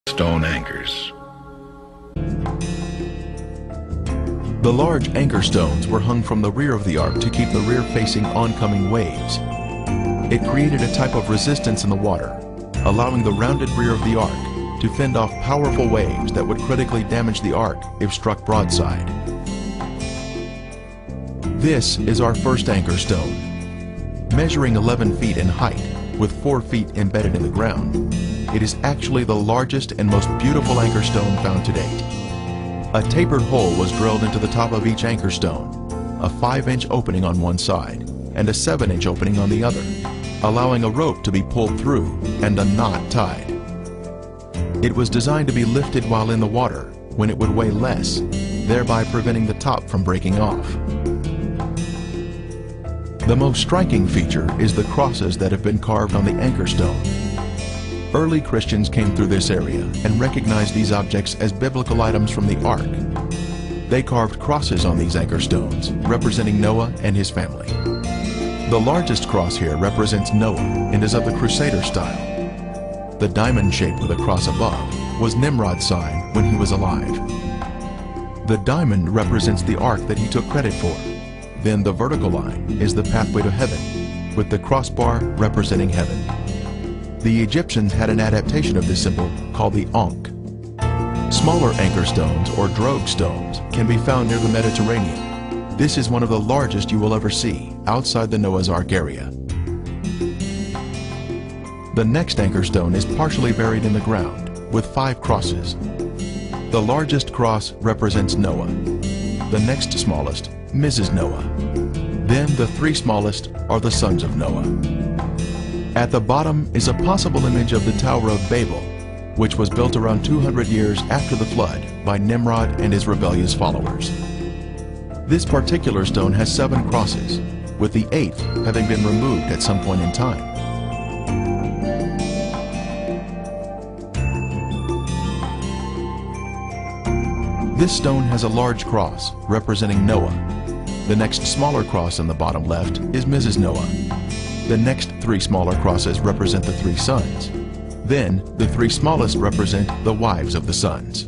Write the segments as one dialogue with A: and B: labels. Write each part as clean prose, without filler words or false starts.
A: stone anchors.
B: The large anchor stones were hung from the rear of the ark to keep the rear facing oncoming waves. It created a type of resistance in the water, allowing the rounded rear of the ark to fend off powerful waves that would critically damage the ark if struck broadside. This is our first anchor stone. Measuring 11 feet in height, with 4 feet embedded in the ground, it is actually the largest and most beautiful anchor stone found to date. A tapered hole was drilled into the top of each anchor stone, a 5-inch opening on one side and a 7-inch opening on the other, allowing a rope to be pulled through and a knot tied. It was designed to be lifted while in the water when it would weigh less, thereby preventing the top from breaking off. The most striking feature is the crosses that have been carved on the anchor stone. Early Christians came through this area and recognized these objects as biblical items from the ark. They carved crosses on these anchor stones, representing Noah and his family. The largest cross here represents Noah and is of the Crusader style. The diamond shape with a cross above was Nimrod's sign when he was alive. The diamond represents the ark that he took credit for. Then the vertical line is the pathway to heaven, with the crossbar representing heaven. The Egyptians had an adaptation of this symbol called the Ankh. Smaller anchor stones or drogue stones can be found near the Mediterranean. This is one of the largest you will ever see outside the Noah's Ark area. The next anchor stone is partially buried in the ground with 5 crosses. The largest cross represents Noah. The next smallest, Mrs. Noah. Then the 3 smallest are the sons of Noah. At the bottom is a possible image of the Tower of Babel, which was built around 200 years after the flood by Nimrod and his rebellious followers. This particular stone has 7 crosses, with the 8th having been removed at some point in time. This stone has a large cross representing Noah. The next smaller cross in the bottom left is Mrs. Noah. The next 3 smaller crosses represent the 3 sons. Then, the 3 smallest represent the wives of the sons.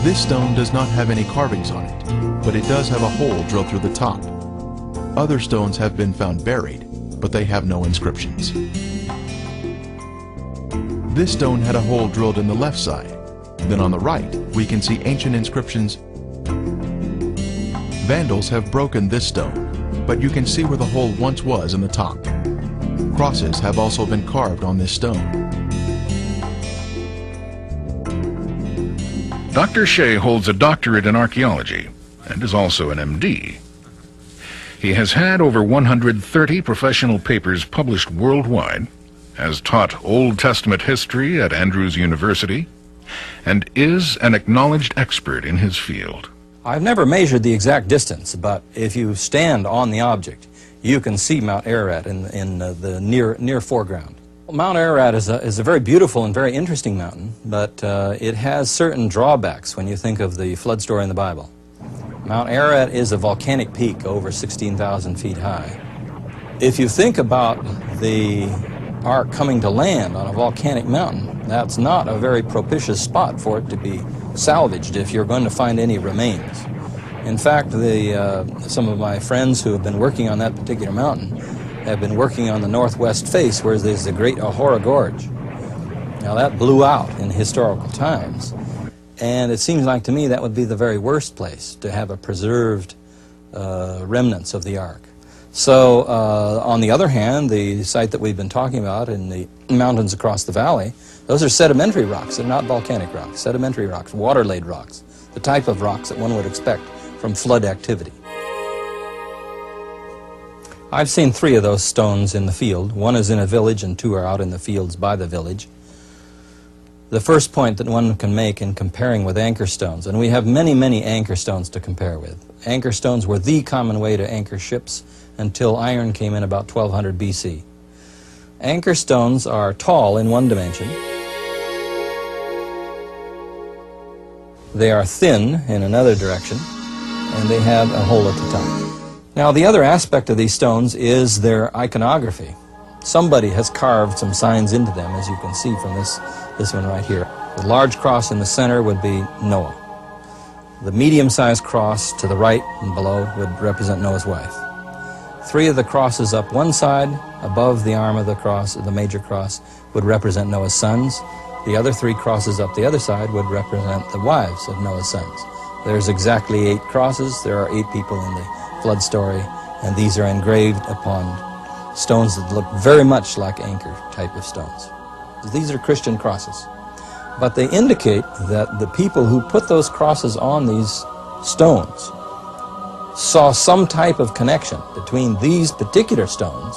B: This stone does not have any carvings on it, but it does have a hole drilled through the top. Other stones have been found buried, but they have no inscriptions. This stone had a hole drilled in the left side. Then on the right, we can see ancient inscriptions. Vandals have broken this stone, but you can see where the hole once was in the top. Crosses have also been carved on this stone.
A: Dr. Shea holds a doctorate in archaeology and is also an MD. He has had over 130 professional papers published worldwide, has taught Old Testament history at Andrews University, and is an acknowledged expert in his field.
C: I've never measured the exact distance, but if you stand on the object, you can see Mount Ararat in the near foreground. Mount Ararat is a very beautiful and very interesting mountain, but it has certain drawbacks when you think of the flood story in the Bible. Mount Ararat is a volcanic peak over 16,000 feet high. If you think about the ark coming to land on a volcanic mountain, that's not a very propitious spot for it to be salvaged if you're going to find any remains. In fact, some of my friends who have been working on that particular mountain have been working on the northwest face where there's the Great Ahura Gorge. Now that blew out in historical times, and it seems like to me that would be the very worst place to have a preserved remnants of the ark. So on the other hand, the site that we've been talking about in the mountains across the valley, those are sedimentary rocks. They're not volcanic rocks. Sedimentary rocks, water-laid rocks, the type of rocks that one would expect from flood activity. I've seen 3 of those stones in the field. 1 is in a village and 2 are out in the fields by the village. The first point that one can make in comparing with anchor stones, and we have many, many anchor stones to compare with. Anchor stones were the common way to anchor ships until iron came in about 1200 BC. Anchor stones are tall in one dimension. They are thin in another direction, and they have a hole at the top. Now, the other aspect of these stones is their iconography. Somebody has carved some signs into them, as you can see from this one right here. The large cross in the center would be Noah. The medium-sized cross to the right and below would represent Noah's wife. 3 of the crosses up one side, above the arm of the cross, the major cross, would represent Noah's sons. The other 3 crosses up the other side would represent the wives of Noah's sons. There's exactly 8 crosses. There are 8 people in the flood story, and these are engraved upon stones that look very much like anchor type of stones. These are Christian crosses. But they indicate that the people who put those crosses on these stones saw some type of connection between these particular stones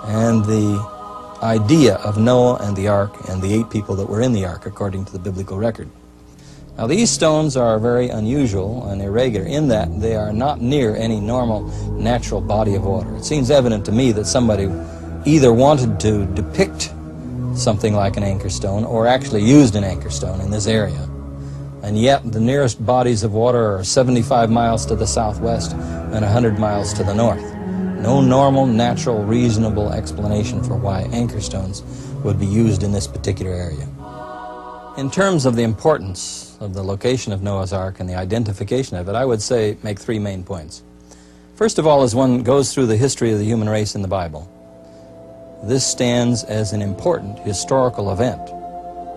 C: and the idea of Noah and the ark and the 8 people that were in the ark according to the biblical record. Now these stones are very unusual and irregular in that they are not near any normal natural body of water. It seems evident to me that somebody either wanted to depict something like an anchor stone or actually used an anchor stone in this area. And yet the nearest bodies of water are 75 miles to the southwest and 100 miles to the north. No normal, natural, reasonable explanation for why anchor stones would be used in this particular area. In terms of the importance of the location of Noah's Ark and the identification of it, I would say make 3 main points. First of all, as one goes through the history of the human race in the Bible, this stands as an important historical event,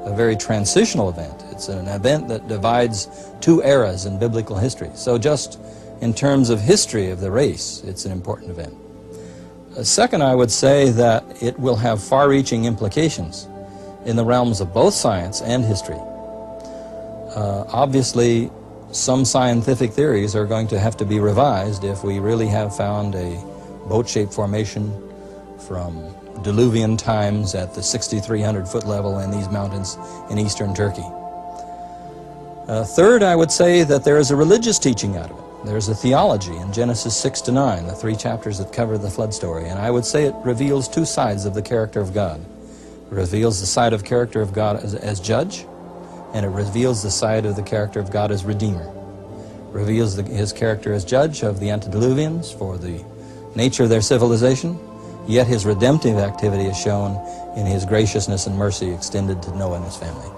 C: a very transitional event. It's an event that divides 2 eras in biblical history. So just in terms of history of the race, it's an important event. Second, I would say that it will have far-reaching implications in the realms of both science and history. Obviously, some scientific theories are going to have to be revised if we really have found a boat-shaped formation from Diluvian times at the 6,300-foot level in these mountains in eastern Turkey. Third, I would say that there is a religious teaching out of it. There's a theology in Genesis 6 to 9, the 3 chapters that cover the flood story, and I would say it reveals 2 sides of the character of God. It reveals the side of character of God as judge, and it reveals the side of the character of God as redeemer. It reveals his character as judge of the antediluvians for the nature of their civilization, yet his redemptive activity is shown in his graciousness and mercy extended to Noah and his family.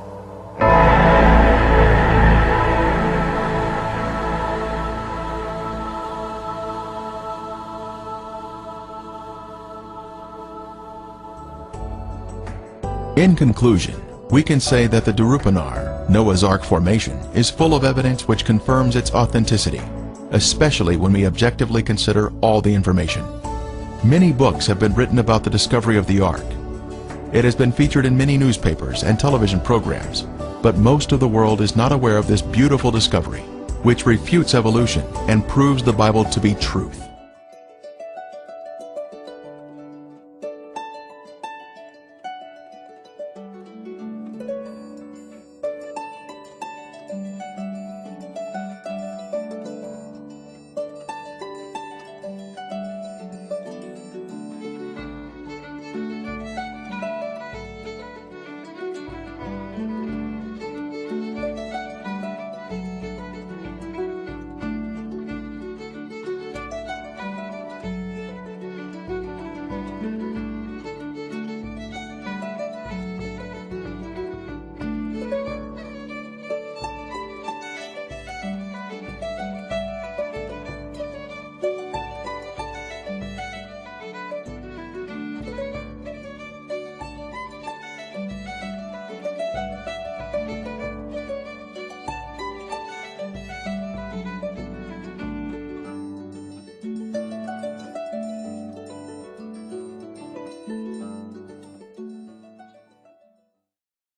B: In conclusion, we can say that the Darupanar, Noah's Ark formation, is full of evidence which confirms its authenticity, especially when we objectively consider all the information. Many books have been written about the discovery of the Ark. It has been featured in many newspapers and television programs, but most of the world is not aware of this beautiful discovery, which refutes evolution and proves the Bible to be truth.